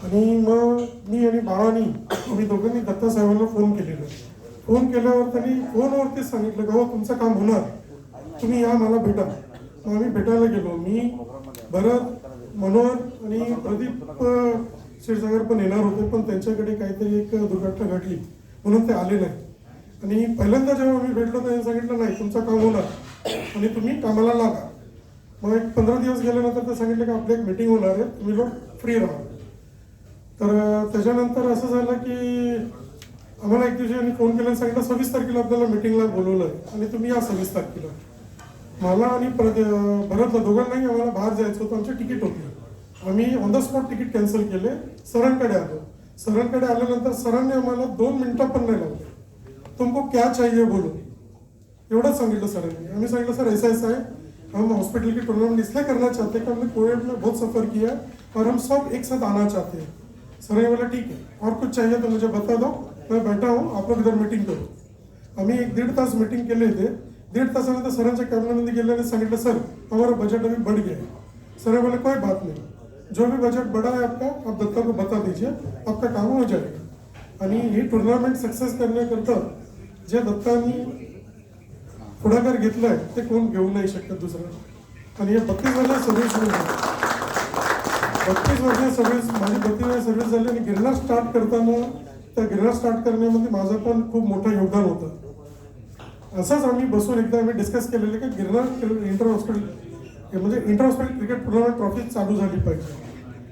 आणि मग मी आणि बाळानी आम्ही दोघांनी दत्ता साहेबांना फोन केलेला. फोन केल्यावर त्यांनी फोनवरतीच सांगितलं की हो तुमचं काम होणार, तुम्ही या मला भेटा. मग आम्ही भेटायला गेलो. मी, भरत, मनोहर आणि प्रदीप क्षीरसागर पण येणार होते, पण त्यांच्याकडे काहीतरी एक दुर्घटना घडली म्हणून ते आले नाही. आणि पहिल्यांदा जेव्हा आम्ही भेटलो त्यांनी सांगितलं नाही तुमचं काम होणार आणि तुम्ही कामाला लागा. मग एक 15 दिवस गेल्यानंतर ते सांगितलं की आपली एक मीटिंग होणार आहे, तुम्ही लोक फ्री राहा. तर त्याच्यानंतर असं झालं की आम्हाला एक दिवशी फोन केला आणि सांगितलं 26 तारखेला आपल्याला मीटिंगला बोलवलं आहे आणि तुम्ही या 26 तारखेला. मला आणि भरतला दोघांनाही आम्हाला बाहेर जायचं होतं, आमची तिकीट होती. आम्ही on the spot ticket cancel केले, सरांकडे आलो. सरांकडे आल्यानंतर सरांनी आम्हाला 2 मिनिटं पण नाही लावले. तुमको क्या चाहिए बोलो, एवढंच सांगितलं सरांनी. आम्ही सांगितलं सर ऐसा है, हम हॉस्पिटल की टूर्नामेंट इसलिए करना चाहते हैं कि हमने कोविड में बहुत सफर किया और हम सब एक साथ आना चाहते हैं. सर ने बोला ठीक है, और कुछ चाहिए तो मुझे बता दो, मैं बैठा हूँ, आप लोग इधर मीटिंग करो. आम्ही 1-1.5 तास मीटिंग केले होते. 1.5 तासानंतर सरांच्या कॅबिनेटमध्ये गेल्याने सांगितलं सर हमारा बजट अभी बढ़ गया है. सर बोले कोई बात नहीं, जो भी बजट बढ़ा है आपका आप दत्ता को बता दीजिए, आपका काम हो जाएगा. आणि ही टुर्नामेंट सक्सेस करण्याकरता जे दत्तानी पुढाकार घेतलाय ते कोण घेऊ नाही शकत दुसरं. आणि हे 32 वर्ष सर्व्हिस सुरू झाली. 32 वर्ष सर्व्हिस, माझी 32 वर्ष सर्व्हिस झाली. आणि गिरनार स्टार्ट करताना त्या गिरनार स्टार्ट करण्यामध्ये माझं पण खूप मोठं योगदान होतं. असंच आम्ही बसून एकदा आम्ही डिस्कस केलेलं की गिरनार इंटर हॉस्पिटल म्हणजे inter hospital cricket tournament trophy चालू झाली पाहिजे.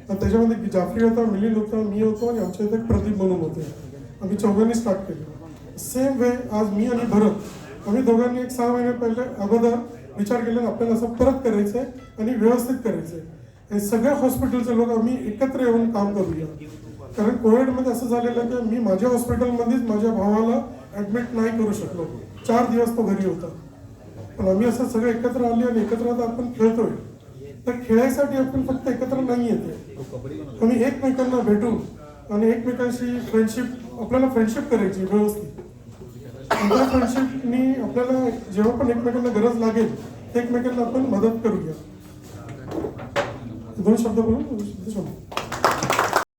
तर त्याच्यामध्ये जाफरी होता, मिलिंद होता, मी होतो आणि आमच्या इथे प्रदीप म्हणून होते. आम्ही चौघांनी स्टार्ट केलं. सेम वे आज मी आणि भरत आम्ही दोघांनी एक 6 महिने पहिले अगोदर विचार केला आपल्याला असं परत करायचं आहे आणि व्यवस्थित करायचं आहे. हे सगळ्या हॉस्पिटलचे लोक आम्ही एकत्र येऊन काम करूया. कारण कोविडमध्ये असं झालेलं की मी माझ्या हॉस्पिटलमध्येच माझ्या भावाला ॲडमिट नाही करू शकलो. 4 दिवस तो घरी होता. पण आम्ही असं सगळं एकत्र आले आणि एकत्र आता आपण खेळतोय. तर खेळायसाठी आपण फक्त एकत्र नाही येते, आम्ही एकमेकांना भेटून आणि एकमेकांशी आपल्याला फ्रेंडशिप करायची व्यवस्थित. त्या फ्रेंडशिपनी आपल्याला जेव्हा पण एकमेकांना गरज लागेल एकमेकांना आपण मदत करूया. 2 शब्द बोलून